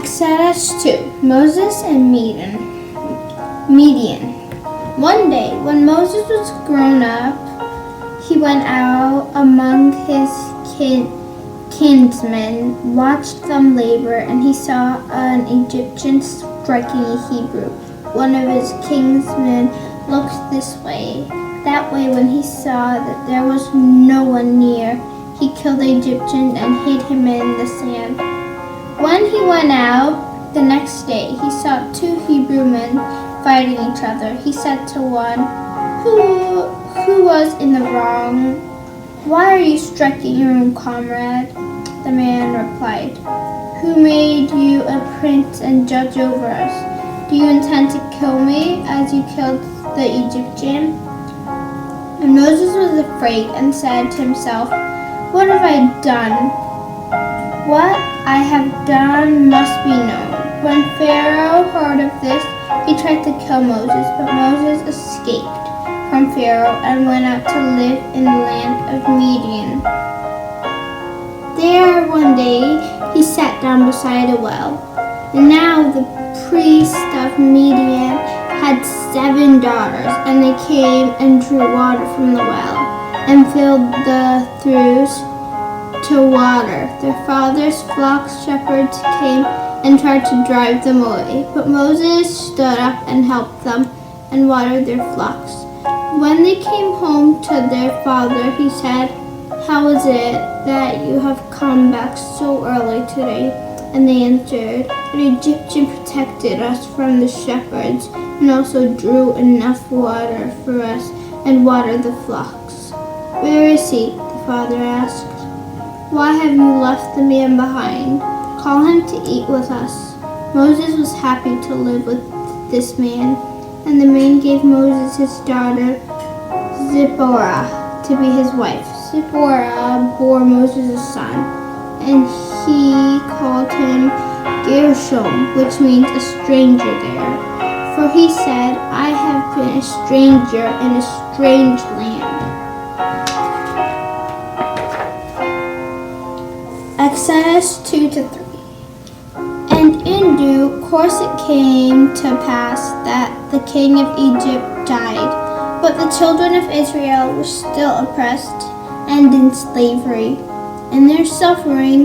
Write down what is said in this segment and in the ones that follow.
Exodus 2. Moses and Midian. One day, when Moses was grown up, he went out among his kinsmen, watched them labor, and he saw an Egyptian striking a Hebrew. One of his kinsmen looked this way, that way. When he saw that there was no one near, he killed the Egyptian and hid him in the sand. When he went out the next day, he saw two Hebrew men fighting each other. He said to one, who was in the wrong? Why are you striking your own comrade? The man replied, Who made you a prince and judge over us? Do you intend to kill me as you killed the Egyptian? And Moses was afraid and said to himself, What have I done? What I have done must be known. When Pharaoh heard of this, he tried to kill Moses, but Moses escaped from Pharaoh and went out to live in the land of Midian. There one day he sat down beside a well. And now the priest of Midian had 7 daughters, and they came and drew water from the well and filled the troughs to water. Their father's flock shepherds came and tried to drive them away, but Moses stood up and helped them and watered their flocks. When they came home to their father, he said, How is it that you have come back so early today? And they answered, An Egyptian protected us from the shepherds and also drew enough water for us and watered the flocks. Where is he? The father asked. Why have you left the man behind? Call him to eat with us. Moses was happy to live with this man, and the man gave Moses his daughter Zipporah to be his wife. Zipporah bore Moses a son, and he called him Gershom, which means a stranger there. For he said, I have been a stranger in a strange land. Exodus 2-3. And in due course it came to pass that the king of Egypt died, but the children of Israel were still oppressed and in slavery. In their suffering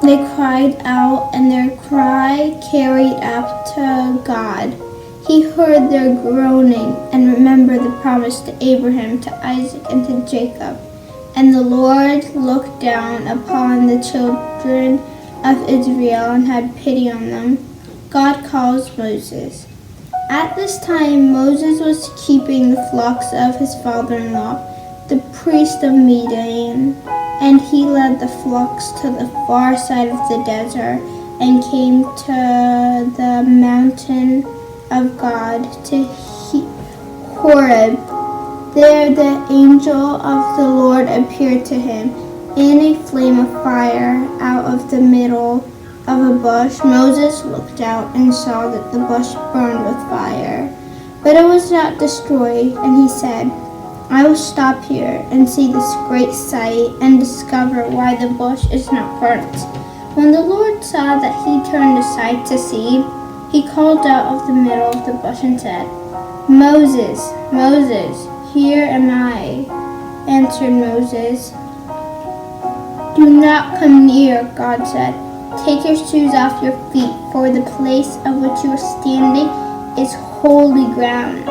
they cried out, and their cry carried up to God. He heard their groaning and remembered the promise to Abraham, to Isaac, and to Jacob. And the Lord looked down upon the children of Israel and had pity on them. God calls Moses. At this time Moses was keeping the flocks of his father-in-law, the priest of Midian, and he led the flocks to the far side of the desert and came to the mountain of God, to Horeb. There the angel of the Lord appeared to him in a flame of fire out of the middle of a bush. Moses looked out and saw that the bush burned with fire, but it was not destroyed, and he said, I will stop here and see this great sight and discover why the bush is not burnt. When the Lord saw that he turned aside to see, he called out of the middle of the bush and said, Moses, Moses, here am I, answered Moses. Do not come near, God said. Take your shoes off your feet, for the place of which you are standing is holy ground.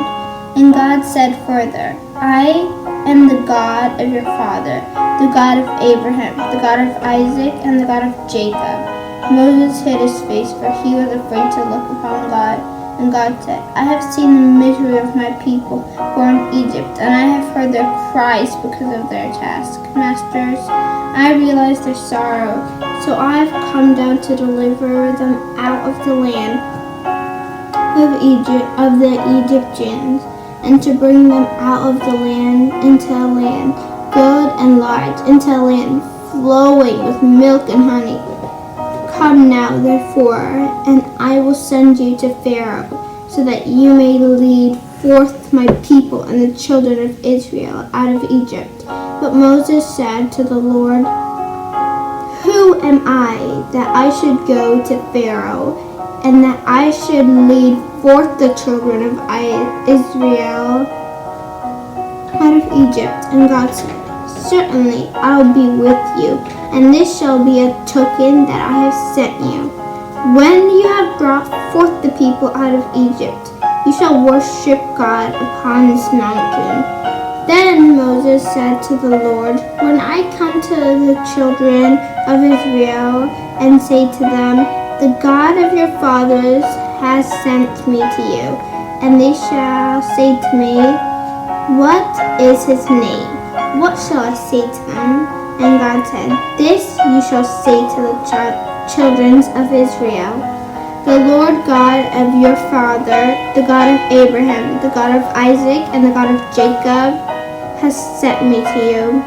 And God said further, I am the God of your father, the God of Abraham, the God of Isaac, and the God of Jacob. Moses hid his face, for he was afraid to look upon God. And God said, I have seen the misery of my people who are in Egypt, and I have heard their cries because of their taskmasters. I realize their sorrow, so I have come down to deliver them out of the land of Egypt, of the Egyptians, and to bring them out of the land into a land good and large, into a land flowing with milk and honey. Come now, therefore, and I will send you to Pharaoh, so that you may lead forth my people and the children of Israel out of Egypt. But Moses said to the Lord, Who am I that I should go to Pharaoh, and that I should lead forth the children of Israel out of Egypt? And God said, certainly I will be with you, and this shall be a token that I have sent you. When you have brought forth the people out of Egypt, you shall worship God upon this mountain. Then Moses said to the Lord, when I come to the children of Israel and say to them, the God of your fathers has sent me to you, and they shall say to me, what is his name? What shall I say to them? And God said, this you shall say to the children of Israel. The Lord God of your father, the God of Abraham, the God of Isaac, and the God of Jacob, has sent me to you.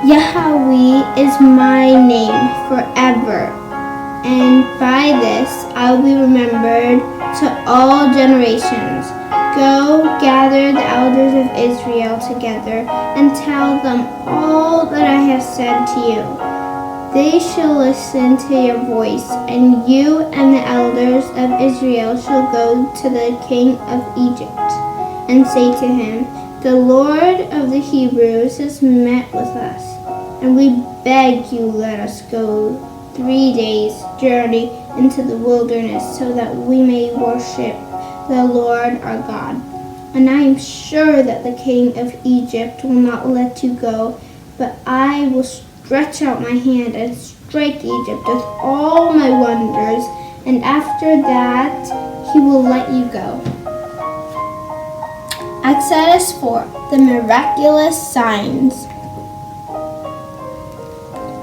Yahweh is my name forever, and by this I will be remembered to all generations. Go, gather the elders of Israel together, and tell them all that I have said to you. They shall listen to your voice, and you and the elders of Israel shall go to the king of Egypt and say to him, the Lord of the Hebrews has met with us, and we beg you let us go 3 days' journey into the wilderness so that we may worship the Lord our God. And I am sure that the king of Egypt will not let you go, but I will stretch out my hand and strike Egypt with all my wonders, and after that he will let you go. Exodus 4, the miraculous signs.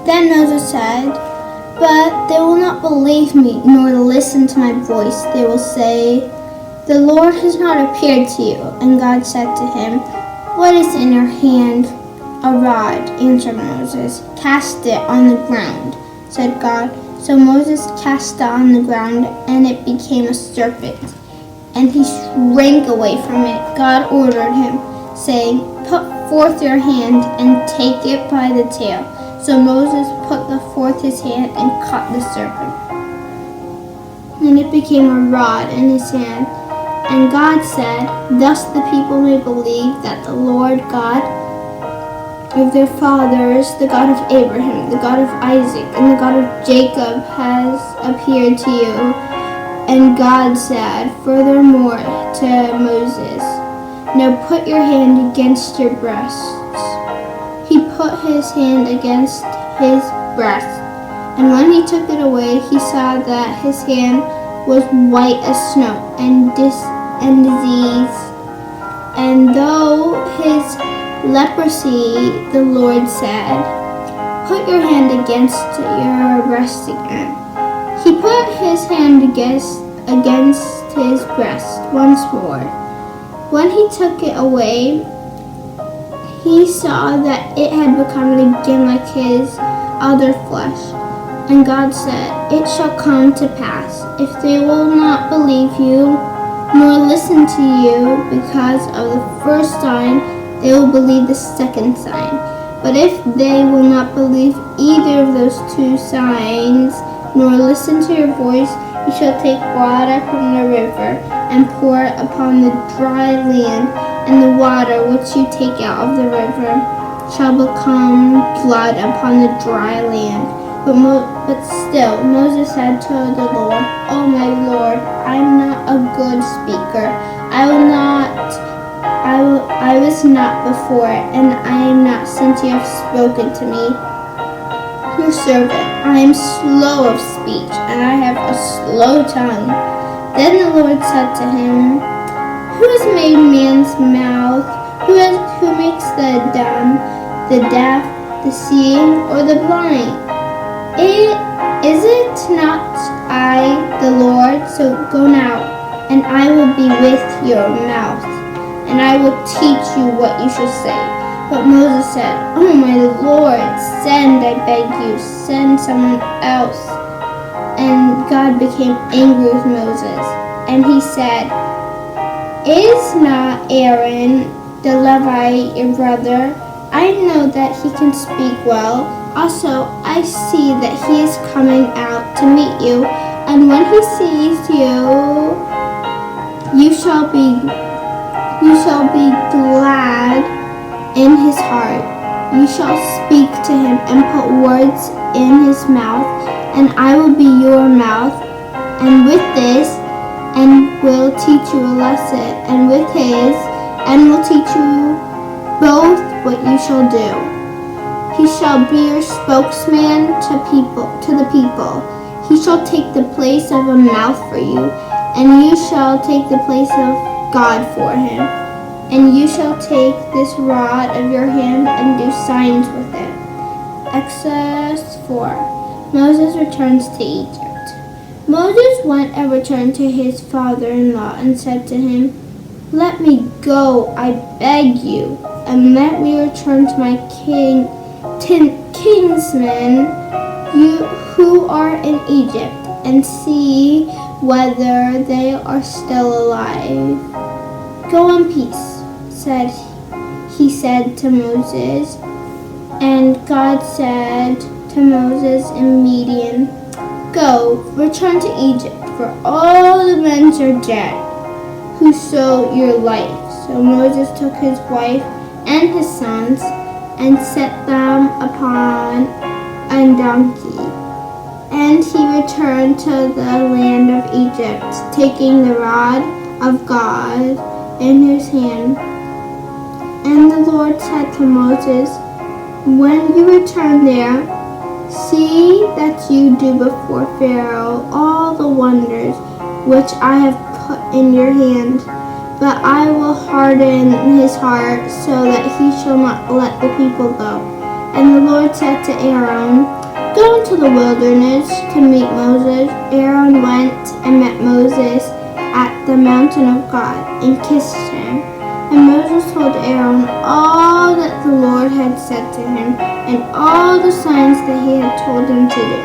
Then Moses said, but they will not believe me, nor listen to my voice. They will say, the Lord has not appeared to you. And God said to him, what is in your hand? A rod, answered Moses. Cast it on the ground, said God. So Moses cast it on the ground, and it became a serpent, and he shrank away from it. God ordered him, saying, put forth your hand and take it by the tail. So Moses put forth his hand and caught the serpent, and it became a rod in his hand. And God said, thus the people may believe that the Lord God of their fathers, the God of Abraham, the God of Isaac, and the God of Jacob has appeared to you. And God said furthermore to Moses, now put your hand against your breasts. He put his hand against his breast, and when he took it away, he saw that his hand was white as snow and disease. And though his leprosy, the Lord said, put your hand against your breast again. He put his hand against his breast once more. When he took it away, he saw that it had become again like his other flesh. And God said, it shall come to pass, if they will not believe you, nor listen to you because of the first sign, they will believe the second sign. But if they will not believe either of those 2 signs, nor listen to your voice, you shall take water from the river and pour it upon the dry land, and the water which you take out of the river shall become blood upon the dry land. But still Moses said to the Lord, O my Lord, I am not a good speaker. I was not before, and I am not since you have spoken to me, your servant. I am slow of speech, and I have a slow tongue. Then the Lord said to him, who has made man's mouth? Who makes the dumb, the deaf, the seeing, or the blind? Is it not I, the Lord? So go now, and I will be with your mouth, and I will teach you what you shall say. But Moses said, oh my Lord, send, I beg you, send someone else. And God became angry with Moses, and he said, is not Aaron the Levite your brother? I know that he can speak well, Also, I see that he is coming out to meet you, and when he sees you, you shall be glad in his heart. You shall speak to him and put words in his mouth, and I will be your mouth, and with this, and will teach you a lesson, and with his, and will teach you both what you shall do. He shall be your spokesman to the people. He shall take the place of a mouth for you, and you shall take the place of God for him. And you shall take this rod of your hand and do signs with it. Exodus 4. Moses returns to Egypt. Moses went and returned to his father-in-law and said to him, "Let me go, I beg you, and let me return to my kinsmen who are in Egypt, and see whether they are still alive." "Go in peace," he said to Moses. And God said to Moses in Midian, "Go, return to Egypt, for all the men are dead who sought your life." So Moses took his wife and his sons and set them upon a donkey. And he returned to the land of Egypt, taking the rod of God in his hand. And the Lord said to Moses, "When you return there, see that you do before Pharaoh all the wonders which I have put in your hand. But I will harden his heart so that he shall not let the people go." And the Lord said to Aaron, "Go into the wilderness to meet Moses." Aaron went and met Moses at the mountain of God and kissed him. And Moses told Aaron all that the Lord had said to him and all the signs that he had told him to do.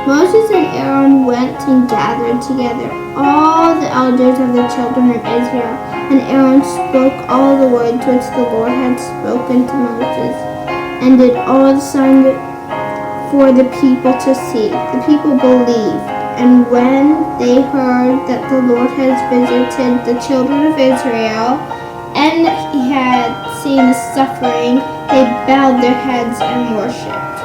Moses and Aaron went and gathered together all the elders of the children of Israel, and Aaron spoke all the words which the Lord had spoken to Moses, and did all the signs for the people to see. The people believed, and when they heard that the Lord had visited the children of Israel, and that he had seen the suffering, they bowed their heads and worshipped.